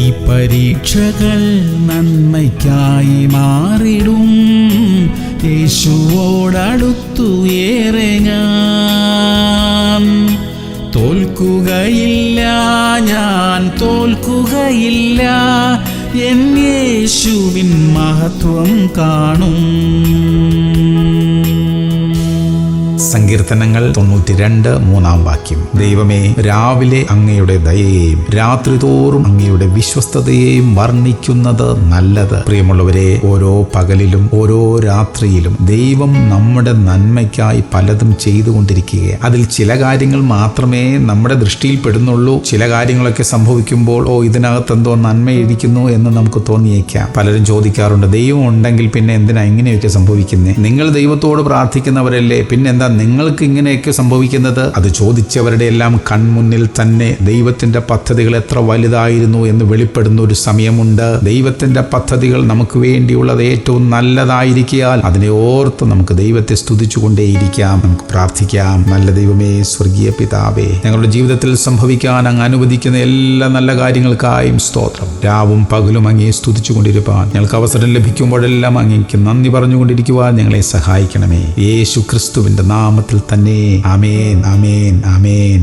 ഈ പരീക്ഷകൾ നന്മയ്ക്കായി മാറിടും. യേശുവോടടുത്തു ഏറെ ഞാൻ തോൽക്കുകയില്ല, ഞാൻ തോൽക്കുകയില്ല. എൻ യേശുവിൻ മഹത്വം കാണും. സങ്കീർത്തനങ്ങൾ 92:3 ദൈവമേ, രാവിലെ അങ്ങയുടെ ദയയെയും രാത്രി തോറും അങ്ങയുടെ വിശ്വസ്തതയെയും വർണ്ണിക്കുന്നത് നല്ലത്. പ്രിയമുള്ളവരെ, ഓരോ പകലിലും ഓരോ രാത്രിയിലും ദൈവം നമ്മുടെ നന്മയ്ക്കായി പലതും ചെയ്തുകൊണ്ടിരിക്കുകയാണ്. അതിൽ ചില കാര്യങ്ങൾ മാത്രമേ നമ്മുടെ ദൃഷ്ടിയിൽ പെടുന്നുള്ളൂ. ചില കാര്യങ്ങളൊക്കെ സംഭവിക്കുമ്പോൾ ഇതിനകത്ത് എന്തോ നന്മയിരിക്കുന്നു എന്ന് നമുക്ക് തോന്നിയേക്കാം. പലരും ചോദിക്കാറുണ്ട്, ദൈവം ഉണ്ടെങ്കിൽ പിന്നെ എന്തിനാ ഇങ്ങനെയൊക്കെ സംഭവിക്കുന്നത്? നിങ്ങൾ ദൈവത്തോട് പ്രാർത്ഥിക്കുന്നവരല്ലേ, പിന്നെന്താ നിങ്ങൾക്ക് ഇങ്ങനെയൊക്കെ സംഭവിക്കുന്നത്? അത് ചോദിച്ചവരുടെ എല്ലാം കൺമുന്നിൽ തന്നെ ദൈവത്തിന്റെ പദ്ധതികൾ എത്ര വലുതായിരുന്നു എന്ന് വെളിപ്പെടുന്ന ഒരു സമയമുണ്ട്. ദൈവത്തിന്റെ പദ്ധതികൾ നമുക്ക് വേണ്ടിയുള്ളത് ഏറ്റവും നല്ലതായിരിക്കാൻ അതിനെ ഓർത്ത് നമുക്ക് ദൈവത്തെ സ്തുതിച്ചുകൊണ്ടേയിരിക്കാം. നമുക്ക് പ്രാർത്ഥിക്കാം. നല്ല ദൈവമേ, സ്വർഗീയ പിതാവേ, ഞങ്ങളുടെ ജീവിതത്തിൽ സംഭവിക്കാൻ അങ്ങ് അനുവദിക്കുന്ന എല്ലാ നല്ല കാര്യങ്ങൾക്കായും സ്തോത്രം. രാവും പകലും അങ്ങയെ സ്തുതിച്ചുകൊണ്ടിരിക്കാൻ ഞങ്ങൾക്ക് അവസരം ലഭിക്കുമ്പോഴെല്ലാം അങ്ങേക്ക് നന്ദി പറഞ്ഞുകൊണ്ടിരിക്കുവാൻ ഞങ്ങളെ സഹായിക്കണമേ. യേശു ക്രിസ്തുവിന്റെ നാമത്തിൽ തന്നെ. ആമേൻ, ആമേൻ, ആമേൻ.